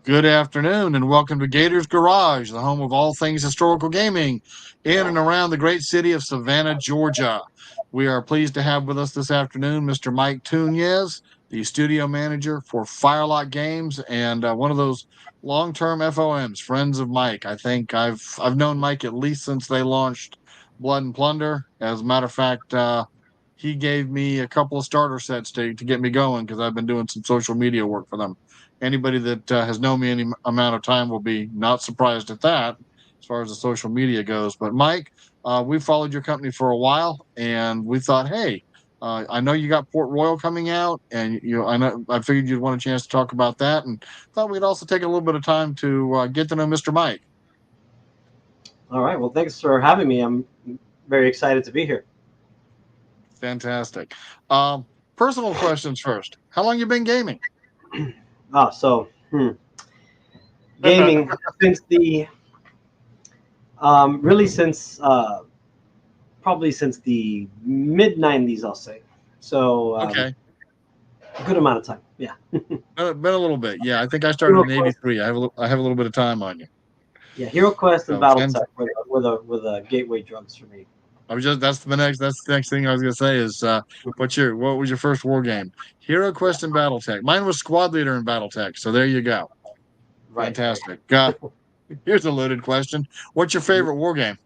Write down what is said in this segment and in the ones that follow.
Good afternoon, and welcome to Gator's Garage, the home of all things historical gaming in and around the great city of Savannah, Georgia. We are pleased to have with us this afternoon Mr. Mike Tunez, the studio manager for Firelock Games, and one of those long-term FOMs, friends of Mike. I think I've known Mike at least since they launched Blood and Plunder. As a matter of fact, he gave me a couple of starter sets to get me going because I've been doing some social media work for them. Anybody that has known me any amount of time will be not surprised at that as far as the social media goes. But Mike, we followed your company for a while, and we thought, hey, I know you got Port Royal coming out, and I figured you'd want a chance to talk about that, and thought we'd also take a little bit of time to get to know Mr. Mike. All right. Well, thanks for having me. I'm very excited to be here. Fantastic. Personal questions first. How long you been gaming? So gaming since the really since probably since the mid '90s, I'll say. So Okay, good amount of time. Yeah. been a little bit. Yeah, I think I started Hero in Quest, '83. I have a little bit of time on you. yeah, Hero Quest and So BattleTech were the gateway drugs for me. I was just that's the next thing I was gonna say is what was your first war game? Hero Yeah. Quest and BattleTech. Mine was Squad Leader and BattleTech. So there you go. Right. Right. Fantastic. Here's a loaded question. What's your Mhm. favorite war game?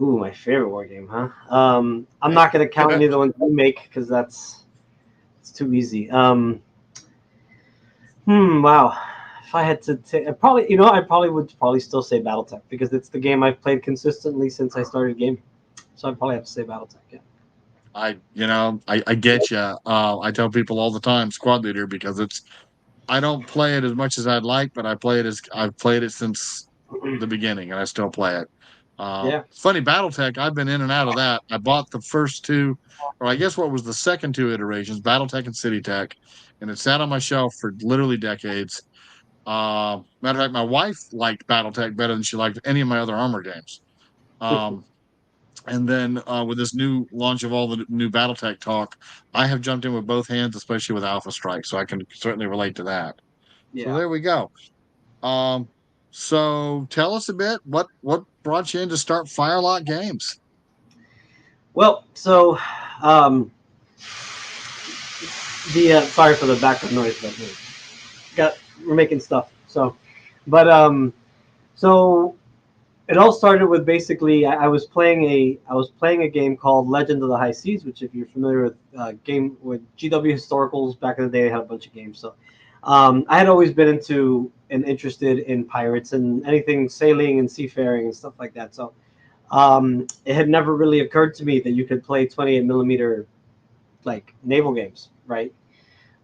Ooh, my favorite war game, huh? I'm not gonna count any of the ones you make because that's it's too easy. Wow. If I had to take, I probably would probably still say BattleTech because it's the game I've played consistently since I started gaming. So I'd probably have to say BattleTech. Yeah. I get you. I tell people all the time Squad Leader because I don't play it as much as I'd like, but I've played it since the beginning, and I still play it. Yeah. It's funny, BattleTech. I've been in and out of that. I bought the first two, or I guess what was the second two iterations, BattleTech and CityTech, and it sat on my shelf for literally decades. Matter of fact, my wife liked BattleTech better than she liked any of my other armor games. Um, and then with this new launch of all the new BattleTech talk, I have jumped in with both hands, especially with Alpha Strike, so I can certainly relate to that. So Yeah. there we go. Um, so tell us a bit what brought you in to start Firelock Games. Well, so um, the sorry for the background noise, but we're making stuff. So it all started with basically I was playing a game called Legend of the High Seas, which if you're familiar with game with GW historicals back in the day, they had a bunch of games. So I had always been into and interested in pirates and anything sailing and seafaring and stuff like that. So it had never really occurred to me that you could play 28 millimeter like naval games, right?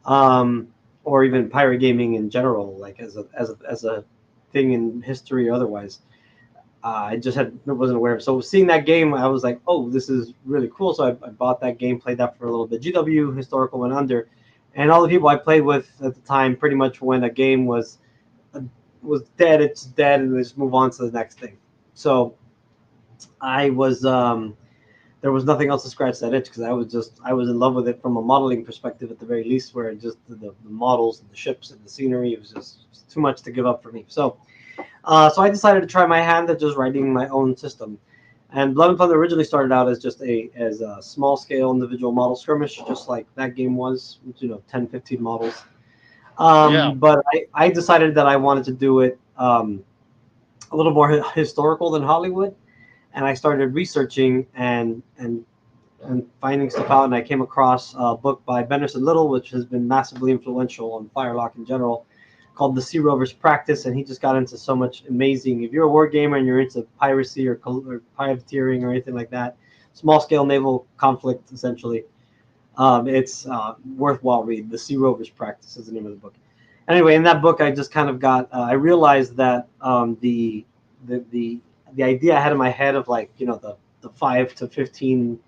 Um, or even pirate gaming in general, like as a thing in history or otherwise. I just wasn't aware of. So seeing that game, I was like, oh, this is really cool. So I bought that game, played that for a little bit. GW historical went under, and all the people I played with at the time, pretty much when a game was dead, it's dead, and they just move on to the next thing. So I was there was nothing else to scratch that itch because I was in love with it from a modeling perspective at the very least, where just the models and the ships and the scenery, it was just too much to give up for me. So I decided to try my hand at just writing my own system. And Blood and Thunder originally started out as a small scale individual model skirmish, just like that game was, 10, 15 models. Yeah, But I decided that I wanted to do it a little more historical than Hollywood, and I started researching and finding stuff out. And I came across a book by Benderson Little, which has been massively influential on Firelock in general, called The Sea Rover's Practice. And he just got into so much amazing. If you're a war gamer and you're into piracy or privateering or anything like that, small scale naval conflict essentially, it's worthwhile read. The Sea Rover's Practice is the name of the book. Anyway, in that book, I just kind of I realized that the the the idea I had in my head of like the 5 to 15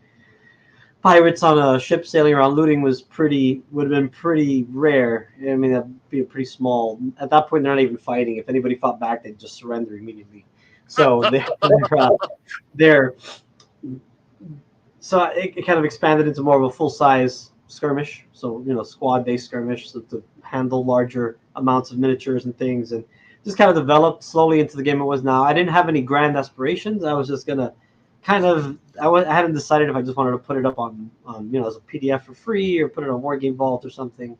pirates on a ship sailing around looting would have been pretty rare. I mean, that'd be a pretty small. At that point, they're not even fighting. If anybody fought back, they'd just surrender immediately. So they're so it kind of expanded into more of a full size skirmish. So squad based skirmish, so to handle larger amounts of miniatures and things, and just kind of developed slowly into the game it was now. I didn't have any grand aspirations. I was just gonna kind of I hadn't decided if I just wanted to put it up on as a PDF for free or put it on War Game Vault or something.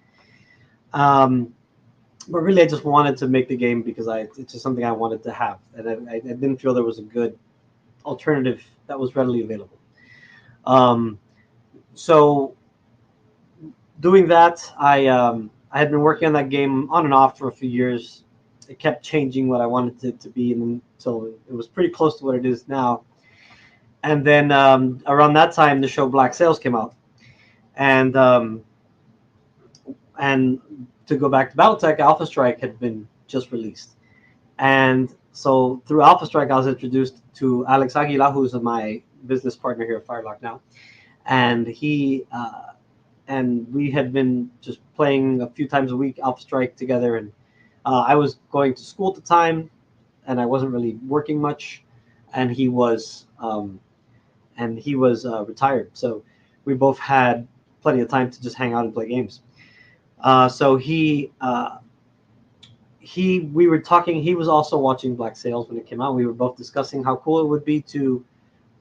Um, but really, I just wanted to make the game because it's just something I wanted to have, and I didn't feel there was a good alternative that was readily available. Um, so doing that, I had been working on that game on and off for a few years. It kept changing what I wanted it to be, and until it was pretty close to what it is now. And then around that time, the show Black Sails came out, and and to go back to BattleTech, Alpha Strike had been just released, and so through Alpha Strike, I was introduced to Alex Aguila, who's my business partner here at Firelock now, and he and we had been just playing a few times a week Alpha Strike together, and I was going to school at the time, and I wasn't really working much, and he was retired, so we both had plenty of time to just hang out and play games. So we were talking. He was also watching Black Sails when it came out. We were both discussing how cool it would be to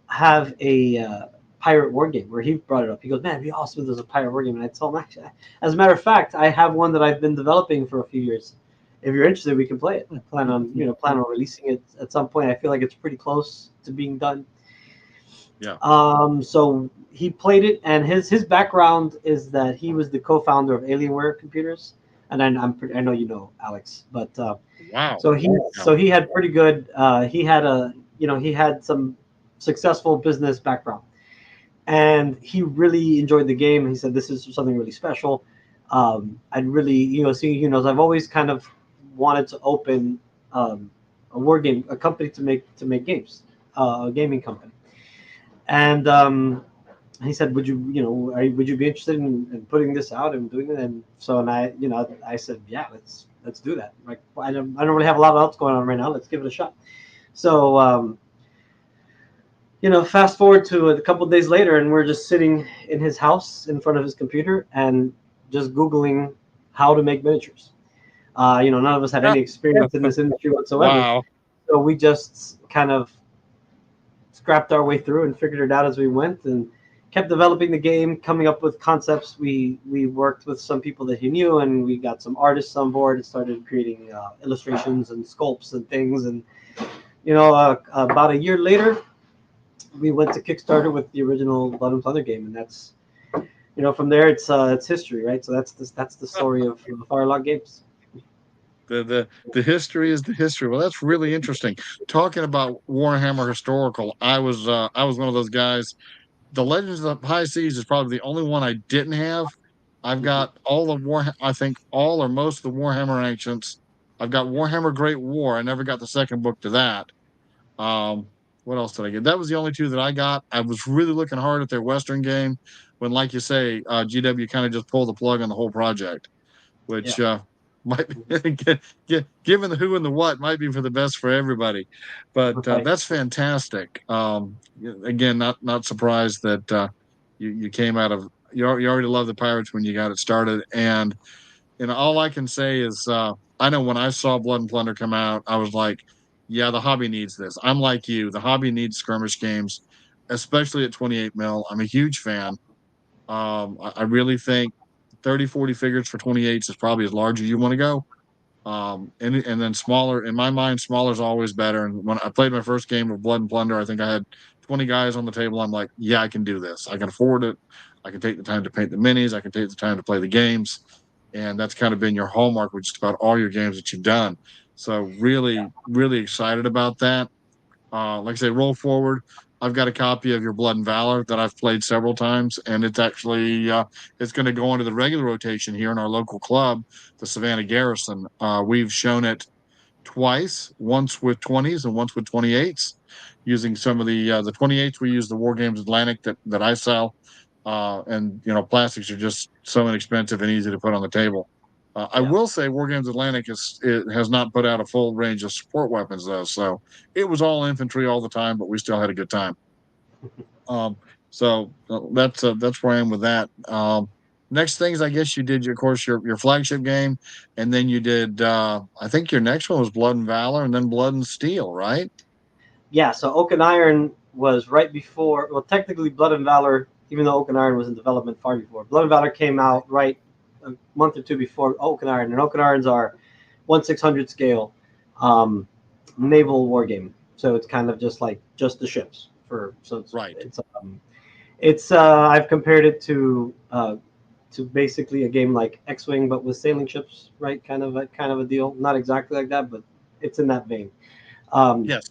have a pirate war game. Where he brought it up, he goes, "Man, it'd be awesome if there's a pirate war game." And I told him, actually, as a matter of fact, I have one that I've been developing for a few years. If you're interested, we can play it. I plan on releasing it at some point. I feel like it's pretty close to being done. Yeah. So he played it, and his background is that he was the co-founder of Alienware Computers, and I know you know Alex, but Wow. so he had pretty good. He had some successful business background, and he really enjoyed the game. He said this is something really special. I'd really I've always kind of wanted to open a war game, a company to make games, a gaming company. And he said, would you be interested in putting this out and doing it?" And so, and I said, "Yeah, let's do that. Like, I don't really have a lot else going on right now. Let's give it a shot." So, fast forward to a couple of days later, and we're just sitting in his house in front of his computer and just Googling how to make miniatures. None of us had any experience in this industry whatsoever. Wow. So we just kind of scrapped our way through and figured it out as we went, and kept developing the game, coming up with concepts. We worked with some people that he knew, and we got some artists on board and started creating illustrations and sculpts and things. And about a year later, we went to Kickstarter with the original Blood and Plunder game, and that's from there it's history, right? So that's the story of Firelock Games. The history is the history. Well, that's really interesting. Talking about Warhammer historical, I was one of those guys. The Legends of the High Seas is probably the only one I didn't have. I've Mhm. got all of War. I think all or most of the Warhammer Ancients. I've got Warhammer Great War. I never got the second book to that. Um, what else did I get? That was the only two that I got. I was really looking hard at their Western game when, like you say, GW kind of just pulled the plug on the whole project, Yeah. which might be, given the who and the what, might be for the best for everybody. But Right. that's fantastic. Again, not surprised that you came out of you already love the Pirates when you got it started, and all I can say is I know when I saw Blood and Plunder come out, I was like, yeah, the hobby needs this. I'm like you, the hobby needs skirmish games, especially at 28 mil. I'm a huge fan. I really think 30, 40 figures for 28s is probably as large as you want to go. And then smaller, in my mind, smaller is always better. And when I played my first game of Blood and Plunder, I think I had 20 guys on the table. I'm like, yeah, I can do this. I can afford it. I can take the time to paint the minis. I can take the time to play the games. And that's kind of been your hallmark with just about all your games that you've done. So really, really excited about that. Like I say, roll forward. I've got a copy of your Blood and Valor that I've played several times, and it's actually it's going to go into the regular rotation here in our local club, the Savannah Garrison. We've shown it twice, once with 20s and once with 28s. Using some of the 28s, we use the War Games Atlantic that I sell, and plastics are just so inexpensive and easy to put on the table. I Yeah. will say War Games Atlantic has not put out a full range of support weapons though, so it was all infantry all the time, but we still had a good time. Um, so that's where I am with that. next things, I guess you did, of course, your flagship game, and then you did. I think your next one was Blood and Valor, and then Blood and Steel, right? Yeah, so Oak and Iron was right before. Well, technically, Blood and Valor, even though Oak and Iron was in development far before, Blood and Valor came out right a month or two before Oak and Iron. And Oak and Irons are 1/600 scale um, naval war game. So it's kind of just like just the ships for. So Right. it's I've compared it to basically a game like X-wing, but with sailing ships, right? Kind of a deal. Not exactly like that, but it's in that vein. Um, Yes.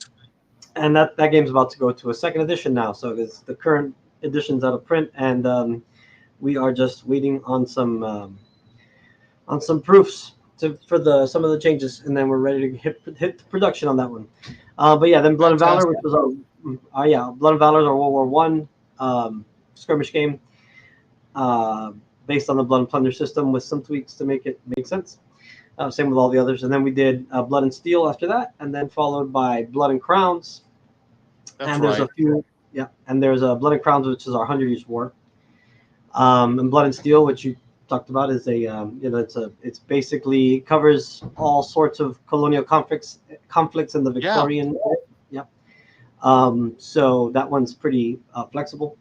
and that game's about to go to a second edition now. So it's the current edition's out of print, and we are just waiting on some proofs for the some of the changes, and then we're ready to hit production on that one. But yeah, then Blood and Valor, Fantastic. which was our yeah, Blood and Valor is our World War I skirmish game, uh, based on the Blood and Plunder system with some tweaks to make it make sense. Same with all the others, and then we did Blood and Steel after that, and then followed by Blood and Crowns, That's and there's a right. few, yeah, and there's a Blood and Crowns, which is our 100 Years War, and Blood and Steel, which you talked about, is it's basically covers all sorts of colonial conflicts in the Yeah. Victorian. Yeah. So that one's pretty flexible,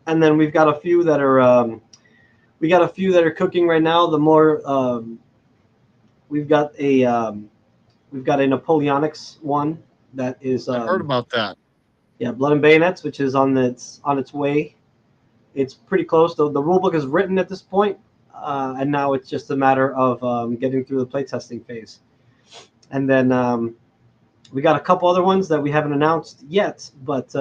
and then we got a few that are cooking right now. The more we've got a we've got a Napoleonics one that is I heard about that. yeah, Blood and Bayonets, which is on its way. It's pretty close. The rule book is written at this point, and now it's just a matter of getting through the playtesting phase. And then we got a couple other ones that we haven't announced yet, but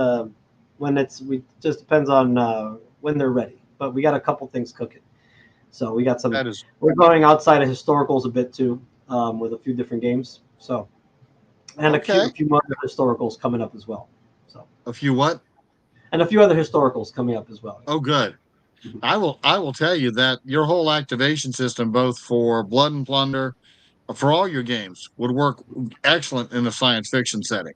we just depends on when they're ready. But we got a couple things cooking. So we got some. That is We're going outside of historicals a bit too, with a few different games. So and okay. a few more historicals coming up as well. So A few what? and a few other historicals coming up as well. Oh, good. Mhm. I will tell you that your whole activation system, both for Blood and Plunder, for all your games, would work excellent in a science fiction setting.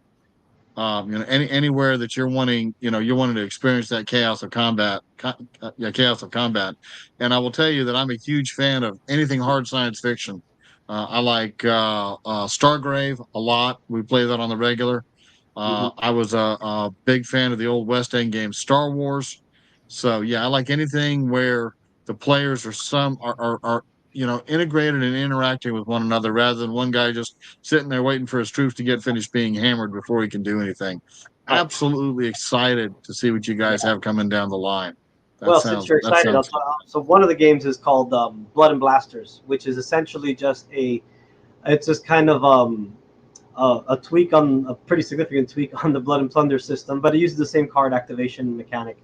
Anywhere that you're wanting to experience that chaos of combat, yeah, chaos of combat. And I will tell you that I'm a huge fan of anything hard science fiction. I like Stargrave a lot. We play that on the regular. Mhm. I was a big fan of the old West End game Star Wars. So yeah, I like anything where the players are integrated and interacting with one another rather than one guy just sitting there waiting for his troops to get finished being hammered before he can do anything. Right. Absolutely excited to see what you guys Yeah. have coming down the line. That Well, since sounds you're that excited, I'll sounds tell. So one of the games is called Blood and Blasters, which is essentially just it's just kind of a tweak on a pretty significant tweak on the Blood and Plunder system, but it uses the same card activation mechanic.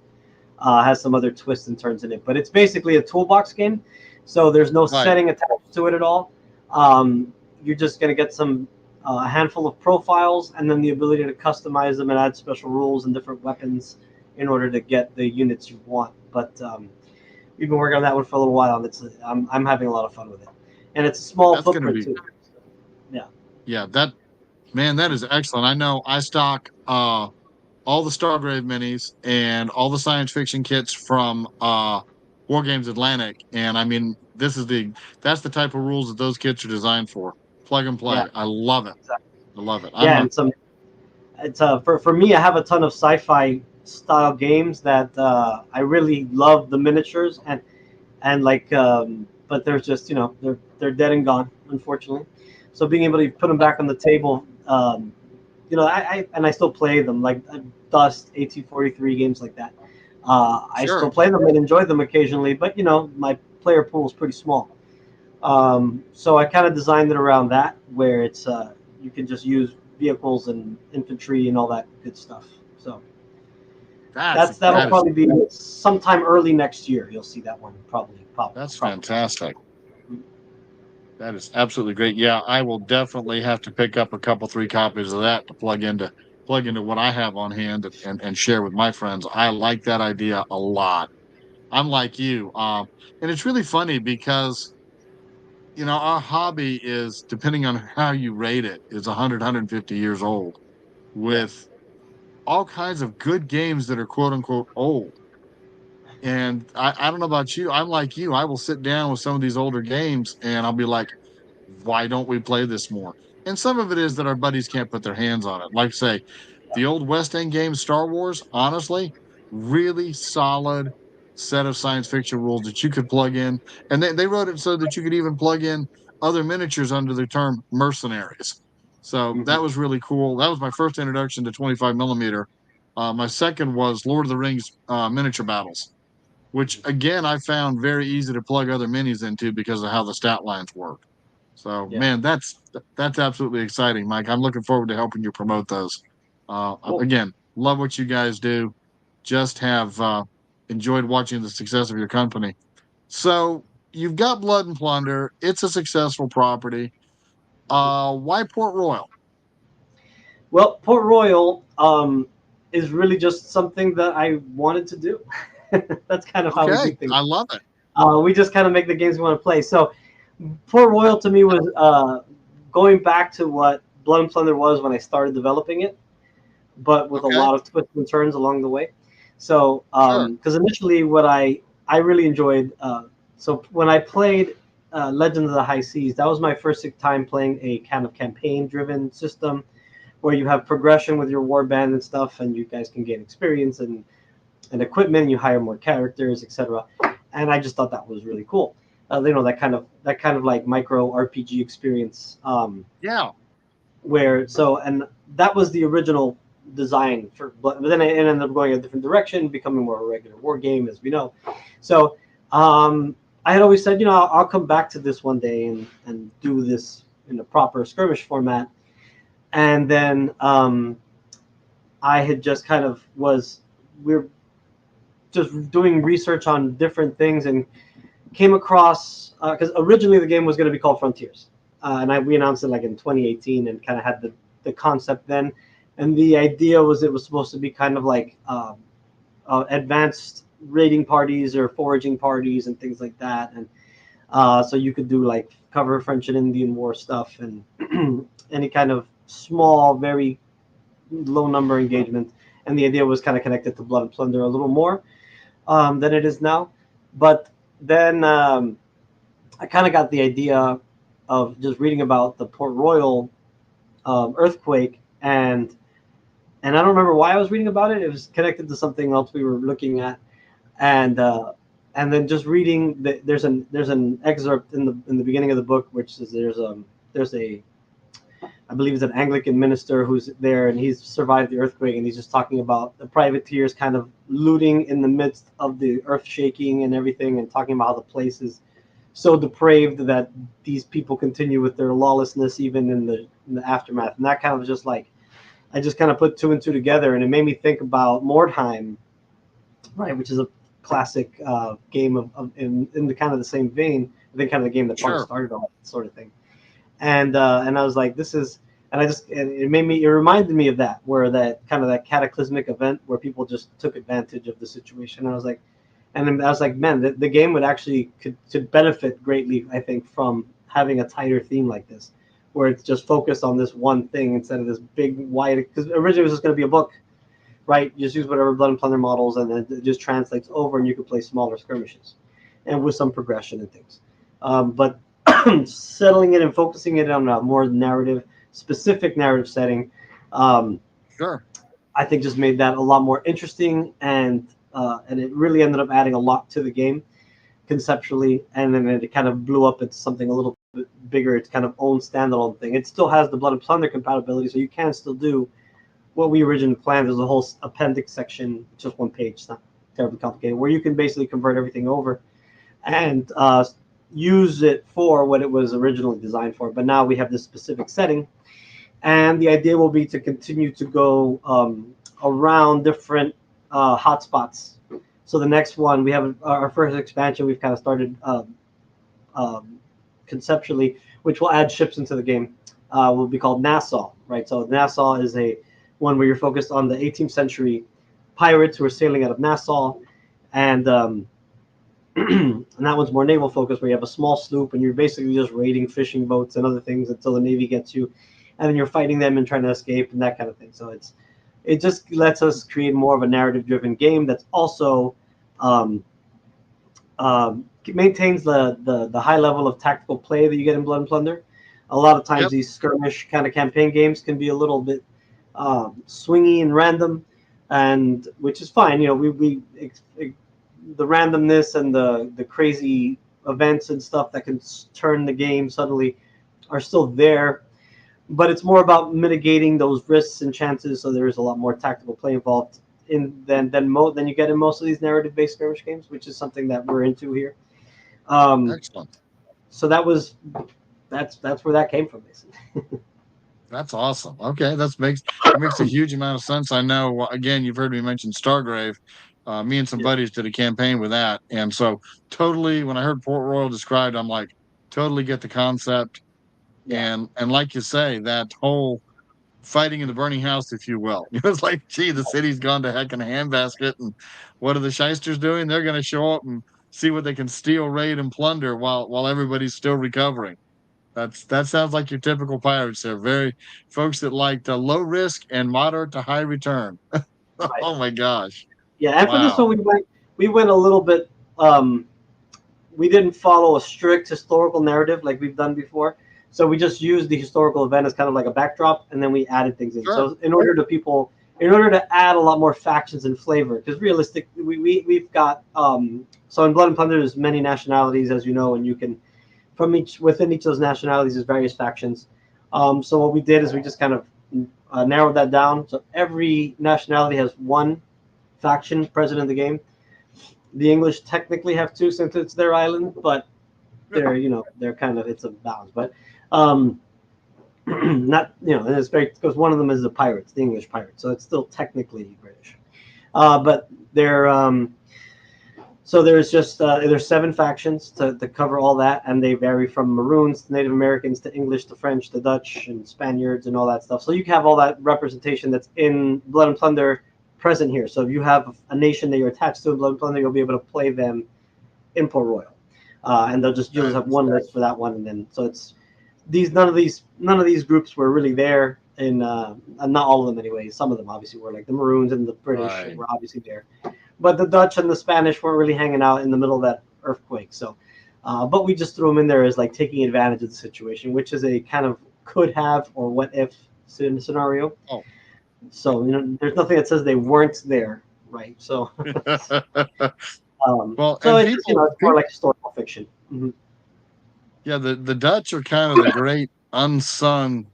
Has some other twists and turns in it, but it's basically a toolbox game. So there's no right. setting attached to it at all. You're just gonna get a handful of profiles, and then the ability to customize them and add special rules and different weapons in order to get the units you want. But we've been working on that one for a little while, and I'm having a lot of fun with it. And it's a small That's going to footprint be too. Yeah, yeah. That man, that is excellent. I know I stock all the Stargrave minis and all the science fiction kits from War Games Atlantic. And I mean, that's the type of rules that those kits are designed for. Plug and yeah, play. I love it. exactly. I love it. I'm Yeah, a and some it's for me. I have a ton of sci-fi style games that I really love the miniatures and like, but there's just they're dead and gone, unfortunately. So being able to put them back on the table, I still play them like Dust, AT-43 games like that. I still sure. play them and enjoy them occasionally, but my player pool is pretty small. So I kind of designed it around that, where it's you can just use vehicles and infantry and all that good stuff. So that'll That is probably be sometime early next year. You'll see that one probably pop that's pop up. fantastic. That is absolutely great. Yeah, I will definitely have to pick up a couple, three copies of that to plug into what I have on hand and share with my friends. I like that idea a lot. I'm like you. And it's really funny because our hobby is, depending on how you rate it, is 100, years old Yeah. with all kinds of good games that are quote unquote old. And I don't know about you. I'm like you. I will sit down with some of these older games and I'll be like, why don't we play this more? And some of it is that our buddies can't put their hands on it. Like say, the old West End games, Star Wars, honestly, really solid set of science fiction rules that you could plug in. And they wrote it so that you could even plug in other miniatures under the term mercenaries. So Hmm. that was really cool. That was my first introduction to 25 millimeter. My second was Lord of the Rings miniature battles, which again I found very easy to plug other minis into because of how the stat lines work. So Yeah. man, that's absolutely exciting, Mike. I'm looking forward to helping you promote those. Cool. Again, love what you guys do. Just have enjoyed watching the success of your company. So you've got Blood and Plunder. It's a successful property. Why Port Royal? Well, Port Royal is really just something that I wanted to do. That's kind of how we do Okay, things. I love it. We just kind of make the games we want to play. So Port Royal to me was going back to what Blood and Plunder was when I started developing it, but with a Okay, lot of twists and turns along the way. So, sure. because initially what I really enjoyed, so when I played Legends of the High Seas, that was my first time playing a kind of campaign-driven system where you have progression with your warband and stuff, and you guys can gain experience and equipment, and you hire more characters, etc. And I just thought that was really cool. That kind of like micro RPG experience. Yeah, Where so and that was the original design for, but then it ended up going a different direction, becoming more a regular war game, as we know. So I had always said, I'll come back to this one day and do this in a proper skirmish format. And then I had just kind of was we are just doing research on different things and came across because originally the game was going to be called Frontiers, and we announced it like in 2018 and kind of had the concept then, and the idea was it was supposed to be kind of like advanced raiding parties or foraging parties and things like that, and so you could do like cover French and Indian War stuff and any kind of small, very low number engagement, and the idea was kind of connected to Blood and Plunder a little more than it is now, but then. I kind of got the idea of just reading about the Port Royal earthquake, and I don't remember why I was reading about it. It was connected to something else we were looking at, and uh, and then just reading there's an excerpt in the beginning of the book which is there's a I believe it's an Anglican minister who's there, and he's survived the earthquake, and he's just talking about the privateers kind of looting in the midst of the earth shaking and everything, and talking about how the place is so depraved that these people continue with their lawlessness even in the aftermath. And that kind of was just like I just kind of put two and two together, and it made me think about Mordheim, right, which is a classic game in the kind of the same vein. I think kind of the game that Bart sure. started on, sort of thing. And I was like, this is, and it reminded me of that, where that kind of that cataclysmic event where people just took advantage of the situation. And I was like, man, the game would actually could benefit greatly, I think, from having a tighter theme like this, where it's just focused on this one thing instead of this big wide. Because originally it was just going to be a book, right? You just use whatever Blood and Plunder models, and then it just translates over, and you can play smaller skirmishes, and with some progression and things. But settling it and focusing it on a more specific narrative setting, um, Sure. I think just made that a lot more interesting, and it really ended up adding a lot to the game conceptually, and then it kind of blew up into something a little bit bigger. It's kind of own standalone thing. It still has the Blood and Plunder compatibility, so you can still do what we originally planned. There's a whole appendix section, just one page. It's not terribly complicated, where you can basically convert everything over and use it for what it was originally designed for. But now we have this specific setting, and the idea will be to continue to go around different hotspots. So the next one, we have our first expansion. We've kind of started um, conceptually, which will add ships into the game. Will be called Nassau, right? So Nassau is a one where you're focused on the 18th century pirates who are sailing out of Nassau, and and that one's more naval focused, where you have a small sloop and you're basically just raiding fishing boats and other things until the navy gets you, and then you're fighting them and trying to escape and that kind of thing. So it just lets us create more of a narrative driven game that's also It maintains the high level of tactical play that you get in Blood and Plunder. A lot of times Yep. these skirmish kind of campaign games can be a little bit swingy and random, and which is fine. You know, the randomness and the crazy events and stuff that can turn the game suddenly are still there, but it's more about mitigating those risks and chances. So there is a lot more tactical play involved in than you get in most of these narrative based skirmish games, which is something that we're into here. Um, Excellent. so that's where that came from, basically. That's awesome. Okay, that makes a huge amount of sense. I know. Again, you've heard me mention Stargrave. Me and some Yeah, buddies did a campaign with that, and so totally. When I heard Port Royal described, I'm like, totally get the concept. yeah, And like you say, that whole fighting in the burning house, if you will. It's like, gee, the city's gone to heck in a handbasket, and what are the shysters doing? They're going to show up and see what they can steal, raid, and plunder while everybody's still recovering. That sounds like your typical pirates. They're very folks that like the low risk and moderate to high return. right. Oh my gosh! Yeah, and for this Wow. one, we went a little bit. We didn't follow a strict historical narrative like we've done before. So we just used the historical event as kind of like a backdrop, and then we added things in. Sure. So in order to add a lot more factions and flavor, because realistic, we've got so in Blood and Plunder there's many nationalities, as you know, and you can from each within each of those nationalities there's various factions. So what we did is we just kind of narrowed that down. So every nationality has one faction present in the game. The English technically have two since it's their island, but they're kind of it's a balance. But um, not and it's very because one of them is the pirates, the English pirates, so it's still technically British. But they're so there's seven factions to cover all that, and they vary from Maroons to Native Americans to English to French to Dutch and Spaniards and all that stuff. So you can have all that representation that's in Blood and Plunder present here. So if you have a nation that you're attached to in Blood and Plunder, you'll be able to play them in Port Royal, and you'll just Okay. have one list for that one, and then so it's these none of these groups were really there in not all of them anyway. Some of them obviously were like the Maroons and the British Right. were obviously there, but the Dutch and the Spanish weren't really hanging out in the middle of that earthquake. So, but we just threw them in there as like taking advantage of the situation, which is a kind of could have or what if scenario. Oh. So there's nothing that says they weren't there, right? So, Well, so and it's just it's more like historical fiction. Hmm. yeah, the Dutch are kind of the great unsung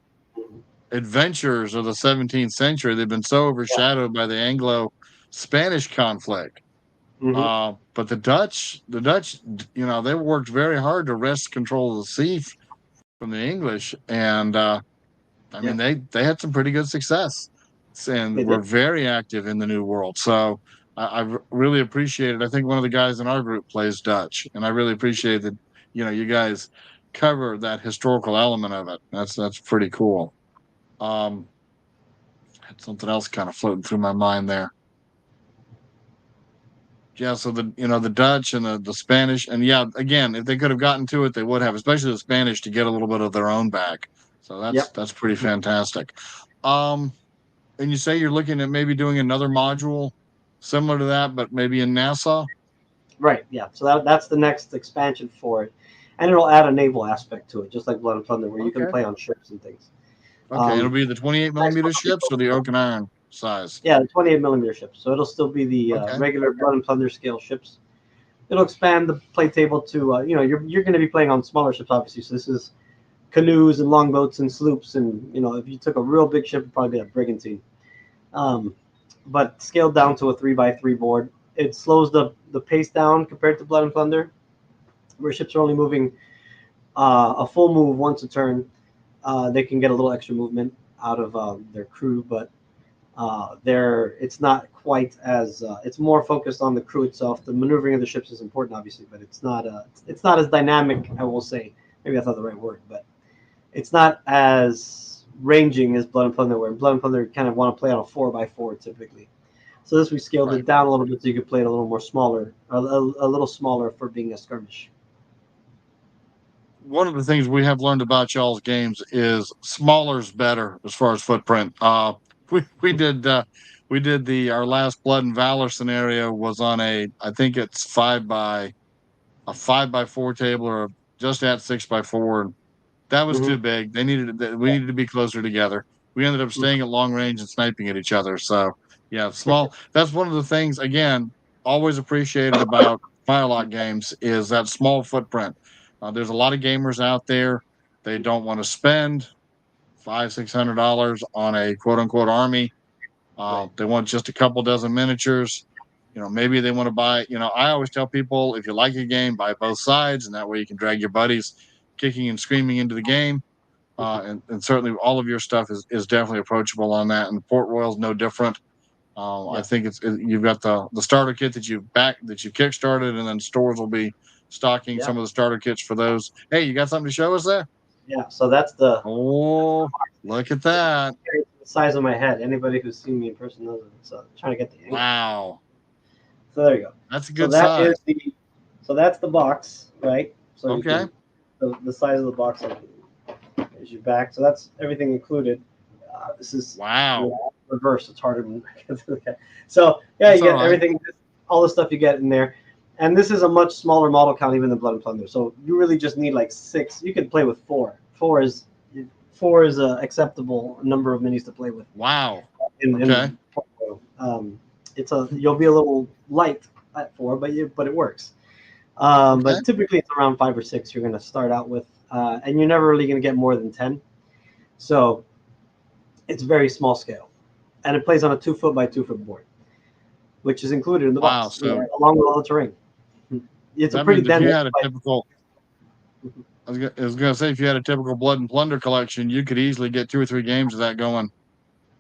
adventurers of the 17th century. They've been so Yeah. overshadowed by the Anglo-Spanish conflict. Hmm. But the Dutch, they worked very hard to wrest control of the sea from the English, and I Yeah. mean they had some pretty good success, and They were did. very active in the New World. So I really appreciate it. I think one of the guys in our group plays Dutch, and I really appreciate that. You guys cover that historical element of it. That's pretty cool. Um, had something else kind of floating through my mind there. Yeah, so the Dutch and the Spanish, and yeah, again, if they could have gotten to it, they would have, especially the Spanish, to get a little bit of their own back. So that's Yep. that's pretty fantastic. Um, and you say you're looking at maybe doing another module similar to that, but maybe in Nassau. Right. Yeah. So that's the next expansion for it, and it'll add a naval aspect to it, just like Blood and Thunder, where you can Okay. play on ships and things. Okay, it'll Um, be the 28 next millimeter one will be ships or the focused on oak and iron size. yeah, the 28 millimeter ships. So it'll still be the Okay. regular Blood and Thunder scale ships. It'll expand the play table to you're going to be playing on smaller ships, obviously. So this is canoes and longboats and sloops, and if you took a real big ship, it'd probably be a brigantine. Um, but scaled down to a 3x3 board. It slows the pace down compared to Blood and Thunder, where ships are only moving a full move once a turn. They can get a little extra movement out of their crew, but it's not quite as it's more focused on the crew itself. The maneuvering of the ships is important, obviously, but it's not as dynamic. I will say, maybe that's not the right word, but it's not as ranging as Blood and Thunder, where Blood and Thunder kind of want to play on a 4x4 typically. So this we scaled Right. it down a little bit so you could play it a little more smaller, a little smaller for being a skirmish. One of the things we have learned about y'all's games is smaller's better as far as footprint. We did the our last Blood and Valor scenario was on I think it's 5 by a 5x4 table or just at 6x4. And that was Mm-hmm. too big. We needed to be closer together. We ended up staying at long range and sniping at each other. So yeah, small. That's one of the things again always appreciated about Firelock Games is that small footprint. There's a lot of gamers out there. They don't want to spend $500-600 on a quote unquote army. Right. They want just a couple dozen miniatures. Maybe they want to buy. I always tell people if you like a game, buy both sides, and that way you can drag your buddies kicking and screaming into the game. And certainly all of your stuff is definitely approachable on that. And Port Royal's no different. I Yeah. think you've got the starter kit that you kickstarted, and then stores will be stocking Yeah. some of the starter kits for those. Hey, you got something to show us there? Yeah. So that's the Oh, look at that! size of my head. Anybody who's seen me in person knows it. So I'm trying to get the angle. Wow, So there you go. that's a So good that size. is so that's the box, right? So you Okay, can the size of the box is your back. So that's everything included. This is wow, reverse. It's harder than okay. So yeah, that's you all get right. everything, all the stuff you get in there. And this is a much smaller model count even than Blood and Plunder. So you really just need like 6. You can play with 4. Four is a acceptable number of minis to play with. Wow. Okay. In you'll be a little light at 4, but it works. Okay. But typically it's around 5 or 6 you're going to start out with, and you're never really going to get more than 10. So it's very small scale, and it plays on a 2-foot by 2-foot board, which is included in the Wow. box, So along with all the terrain. It's a that pretty means if dense. you had a typical, I was gonna say if you had a typical Blood and Plunder collection, you could easily get 2 or 3 games of that going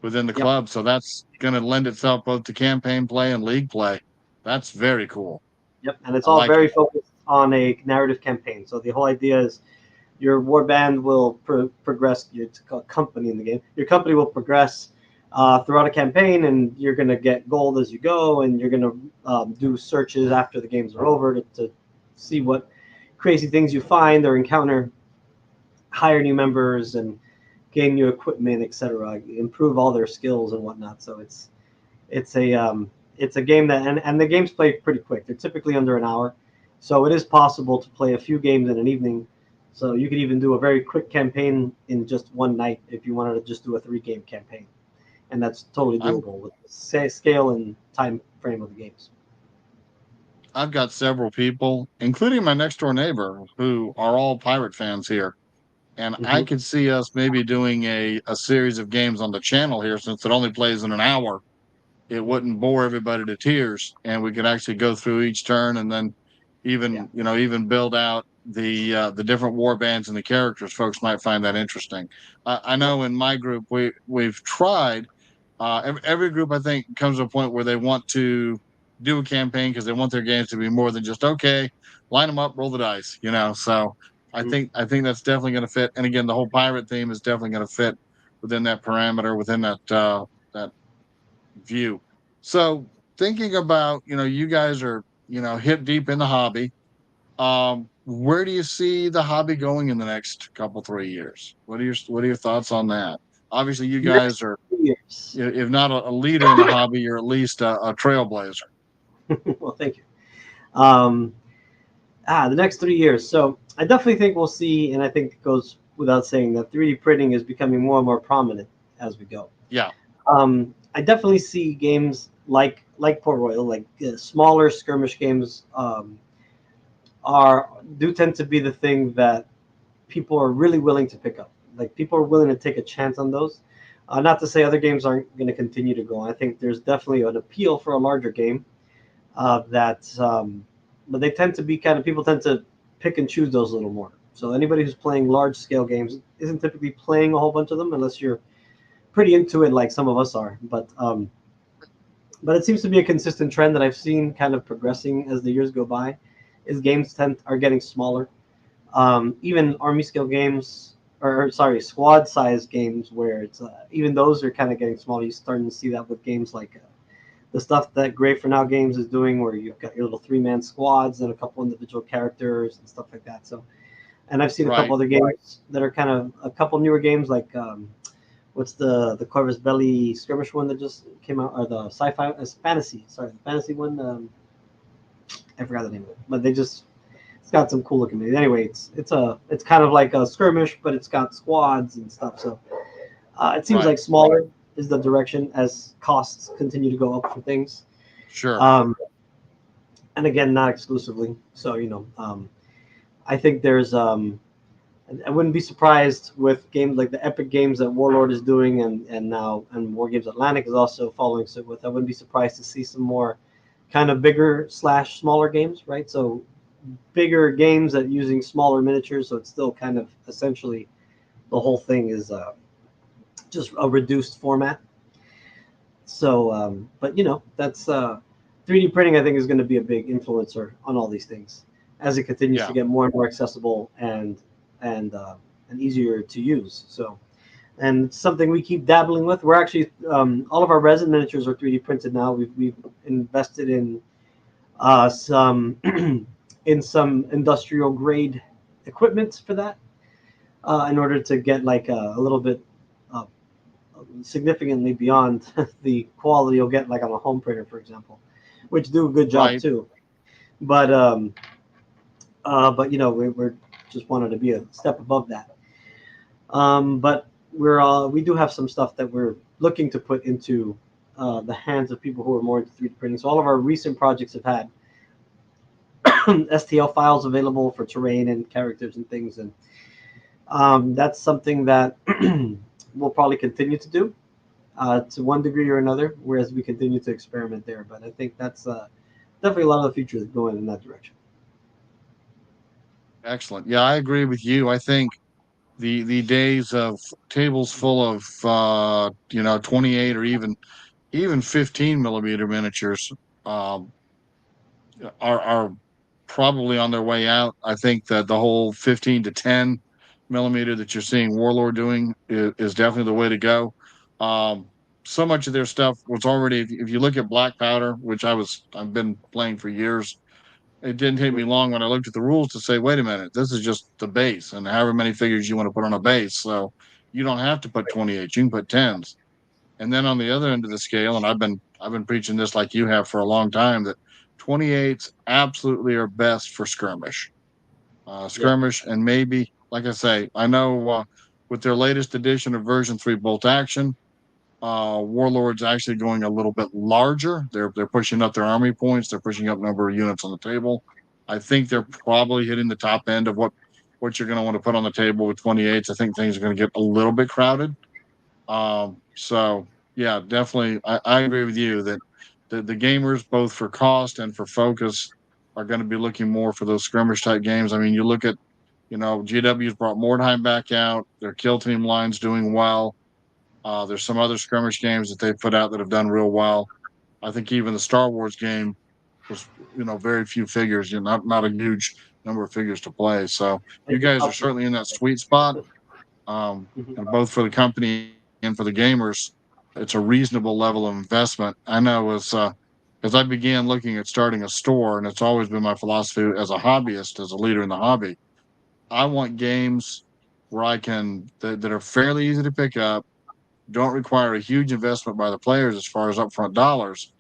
within the Yep. club. So that's going to lend itself both to campaign play and league play. That's very cool. Yep, and it's I all like it. very focused on a narrative campaign. So the whole idea is your warband will progress. It's called company in the game. Your company will progress throughout a campaign, and you're going to get gold as you go, and you're going to do searches after the games are over to see what crazy things you find or encounter, hire new members, and gain new equipment, etc. Improve all their skills and whatnot. So it's a game that and the games play pretty quick. They're typically under an hour, so it is possible to play a few games in an evening. So you could even do a very quick campaign in just one night if you wanted to just do a 3-game campaign, and that's totally I'm doable with the scale and time frame of the games. I've got several people, including my next door neighbor, who are all pirate fans here. And I Mm-hmm. could see us maybe doing a series of games on the channel here since it only plays in an hour. It wouldn't bore everybody to tears, and we could actually go through each turn and then Yeah. even build out the different war bands and the characters. Folks might find that interesting. I Yep. know in my group we've tried. Every group I think comes to a point where they want to do a campaign because they want their games to be more than just okay, line them up, roll the dice. So Mm-hmm. I think that's definitely going to fit. And again, the whole pirate theme is definitely going to fit within that parameter, within that view. So thinking about, you guys are, hip deep in the hobby. Where do you see the hobby going in the next couple 3 years? What are your thoughts on that? Obviously, you Next guys are, 2 years. if not a leader in the hobby, you're at least a trailblazer. Well, thank you. Um, the next 3 years. So I definitely think we'll see, and I think it goes without saying that 3D printing is becoming more and more prominent as we go. Yeah, I definitely see games like Port Royal, like smaller skirmish games, are do tend to be the thing that people are really willing to pick up. Like people are willing to take a chance on those. Not to say other games aren't going to continue to go on. I think there's definitely an appeal for a larger game but they tend to be people tend to pick and choose those a little more. So anybody who's playing large scale games isn't typically playing a whole bunch of them unless you're pretty into it, like some of us are. But it seems to be a consistent trend that I've seen kind of progressing as the years go by. Is games are getting smaller. Even army scale games, or sorry, squad size games, where it's even those are kind of getting smaller. You're starting to see that with games like the stuff that Great for Now Games is doing, where you've got your little 3-man squads and a couple individual characters and stuff like that. So, and I've seen a couple right. other games that are kind of a couple newer games like what's the Corvus Belli skirmish one that just came out, or the sci-fi fantasy, sorry, the fantasy one. I forgot the name of it, but they just it's got some cool looking things. Anyway, it's kind of like a skirmish, but it's got squads and stuff. So it seems Right. like smaller is the direction as costs continue to go up for things. Sure. Um, and again, not exclusively. So I think there's I wouldn't be surprised with games like the Epic games that Warlord is doing, and now and War Games Atlantic is also following suit with. I wouldn't be surprised to see some more kind of bigger slash smaller games, right? So bigger games that using smaller miniatures, so it's still kind of essentially the whole thing is just a reduced format. So, but that's 3D printing. I think is going to be a big influencer on all these things as it continues to Yeah. get more and more accessible and and easier to use. So, and it's something we keep dabbling with. We're actually all of our resin miniatures are 3D printed now. We've invested in some in some industrial grade equipment for that in order to get like a little bit uh, significantly beyond the quality you'll get like on a home printer, for example, which do a good job Right. too. But we're just wanted to be a step above that. But we do have some stuff that we're looking to put into the hands of people who are more into 3D printing. So all of our recent projects have had STL files available for terrain and characters and things, and that's something that we'll probably continue to do to one degree or another, whereas we continue to experiment there. But I think that's definitely a lot of the future is going in that direction. Excellent. Yeah, I agree with you. I think the days of tables full of 28 or even 15 millimeter miniatures um, are probably on their way out. I think that the whole 15 to 10 millimeter that you're seeing Warlord doing is definitely the way to go. Um, so much of their stuff was already, if you look at Black Powder, which I've been playing for years, it didn't take me long when I looked at the rules to say, wait a minute, this is just the base and however many figures you want to put on a base. So you don't have to put 28, you can put 10s. And then on the other end of the scale, and I've been preaching this like you have for a long time, that 28s absolutely are best for skirmish. Yeah. Skirmish, and maybe, like I say, I know with their latest edition of version 3 bolt action, Warlord's actually going a little bit larger. They're pushing up their army points. They're pushing up number of units on the table. I think they're probably hitting the top end of what you're going to want to put on the table with 28s. I think things are going to get a little bit crowded. So yeah, definitely, I agree with you that the gamers, both for cost and for focus, are going to be looking more for those skirmish type games. I mean, you look at, GW's brought Mordheim back out. Their kill team line's doing well. There's some other skirmish games that they've put out that have done real well. I think even the Star Wars game was, very few figures, not a huge number of figures to play. So you guys are certainly in that sweet spot. And both for the company and for the gamers, it's a reasonable level of investment. I know as I began looking at starting a store, and it's always been my philosophy as a hobbyist, as a leader in the hobby, I want games where that are fairly easy to pick up, don't require a huge investment by the players as far as upfront dollars,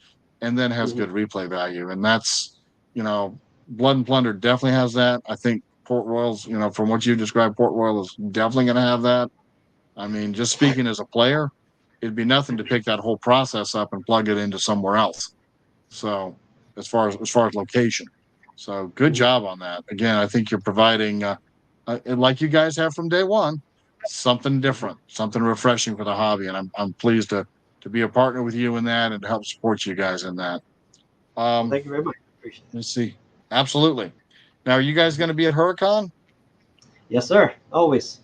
and then has Mhm. good replay value. And that's, you know, Blood and Plunder definitely has that. I think Port Royal's, from what you described, Port Royal is definitely going to have that. I mean, just speaking as a player, it'd be nothing to pick that whole process up and plug it into somewhere else. So as far as location, so good Mhm. job on that. Again, I think you're providing, like you guys have from day one, something Mhm. different, something refreshing for the hobby, and I'm pleased to be a partner with you in that and to help support you guys in that. Well, Um, thank you very much. Appreciate it. let's see. Absolutely. Now, are you guys going to be at Hurricon? Yes, sir. Always.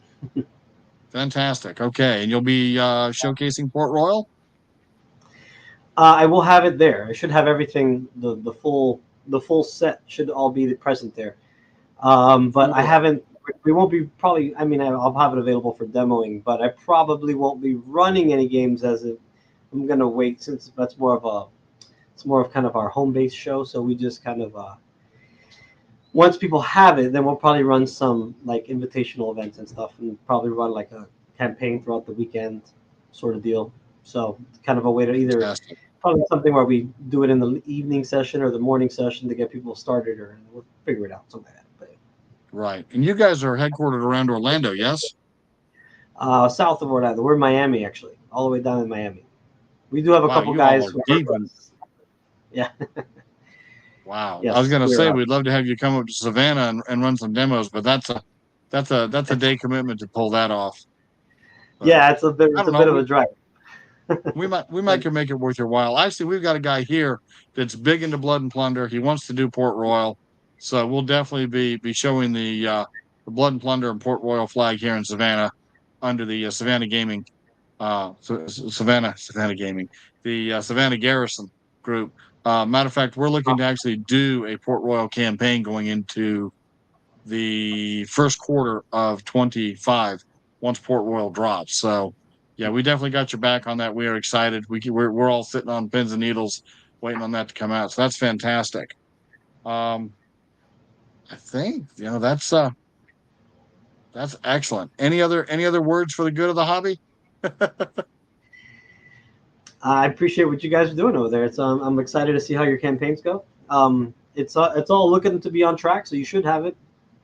Fantastic. Okay, and you'll be showcasing Port Royal. I will have it there. I should have everything. The full set should all be present there. But I Cool. haven't. We won't be probably. I mean, I'll have it available for demoing, but I probably won't be running any games as it. I'm gonna wait since that's more of a. It's more of kind of our home base show, so we just kind of once people have it, then we'll probably run some like invitational events and stuff, and probably run like a campaign throughout the weekend, sort of deal. So kind of a way to either Fantastic. probably something where we do it in the evening session or the morning session to get people started, or we'll figure it out, something like that. Right. And you guys are headquartered around Orlando, yes? South of Orlando. We're in Miami, actually, all the way down in Miami. We do have a Wow, couple you all guys are who deep are. in. Yeah. Wow. I was Yes, going to we're. say we'd love to have you come up to Savannah and run some demos, but that's a day commitment to pull that off. But Yeah, it's a bit. I It's don't a know. bit of a drive. We might can make it worth your while. I see we've got a guy here that's big into Blood and Plunder. He wants to do Port Royal, so we'll definitely be showing the Blood and Plunder and Port Royal flag here in Savannah under the Savannah Gaming, Savannah Gaming, the Savannah Garrison group. Matter of fact, we're looking to actually do a Port Royal campaign going into the first quarter of 25 once Port Royal drops. So, yeah, we definitely got your back on that. We are excited. We're all sitting on pins and needles waiting on that to come out. So that's fantastic. Um, I think that's excellent. Any other words for the good of the hobby? I appreciate what you guys are doing over there. I'm excited to see how your campaigns go. It's all looking to be on track, so you should have it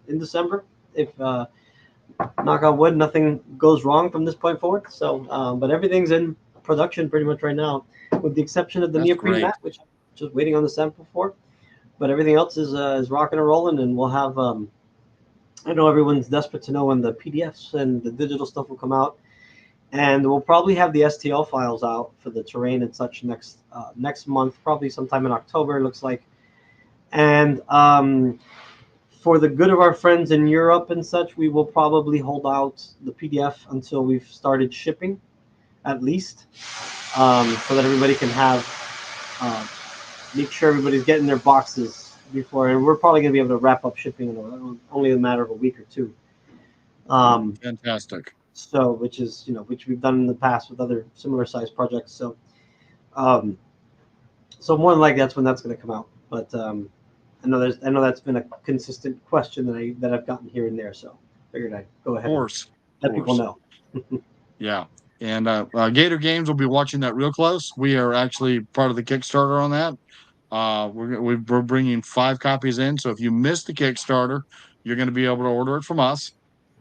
in December. If knock on wood, nothing goes wrong from this point forward. So, but everything's in production pretty much right now, with the exception of the That's neoprene great. mat, which I'm just waiting on the sample for. But everything else is rocking and rolling, and we'll have. I know everyone's desperate to know when the PDFs and the digital stuff will come out, and we'll probably have the STL files out for the terrain and such next month, probably sometime in October. It looks like, and for the good of our friends in Europe and such, we will probably hold out the PDF until we've started shipping, at least, so that everybody can have make sure everybody's getting their boxes before. And we're probably going to be able to wrap up shipping in only a matter of a week or two. Fantastic. So, which we've done in the past with other similar sized projects. Um, so more than likely that's when that's going to come out. But I know that's been a consistent question that I've gotten here and there. So figured I'd go Of ahead and course. Of let people course. know. Yeah. And Gator Games will be watching that real close. We are actually part of the Kickstarter on that. We're bringing 5 copies in. So if you missed the Kickstarter, you're going to be able to order it from us.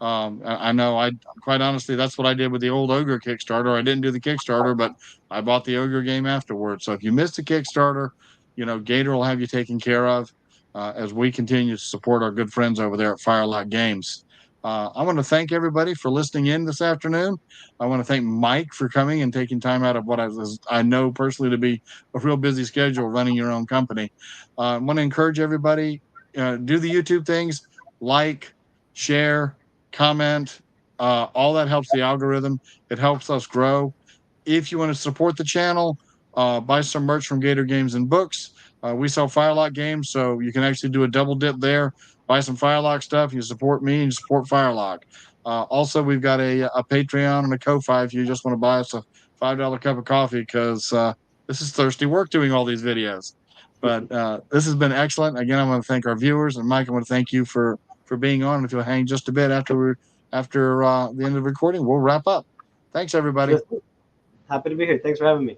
I know I quite honestly, that's what I did with the old Ogre Kickstarter. I didn't do the Kickstarter, but I bought the Ogre game afterwards. So if you missed the Kickstarter, Gator will have you taken care of as we continue to support our good friends over there at Firelock Games. I want to thank everybody for listening in this afternoon. I want to thank Mike for coming and taking time out of what I know personally to be a real busy schedule running your own company. I want to encourage everybody, do the YouTube things, like, share, comment. All that helps the algorithm. It helps us grow. If you want to support the channel, buy some merch from Gator Games and Books. We sell Firelock games, so you can actually do a double dip there. Buy some Firelock stuff. You support me and you support Firelock. Also, we've got a Patreon and a Ko-Fi if you just want to buy us a $5 cup of coffee because this is thirsty work doing all these videos. But this has been excellent. Again, I want to thank our viewers, and Mike, I want to thank you for being on. If you'll hang just a bit after the end of the recording, we'll wrap up. Thanks, everybody. Happy to be here. Thanks for having me.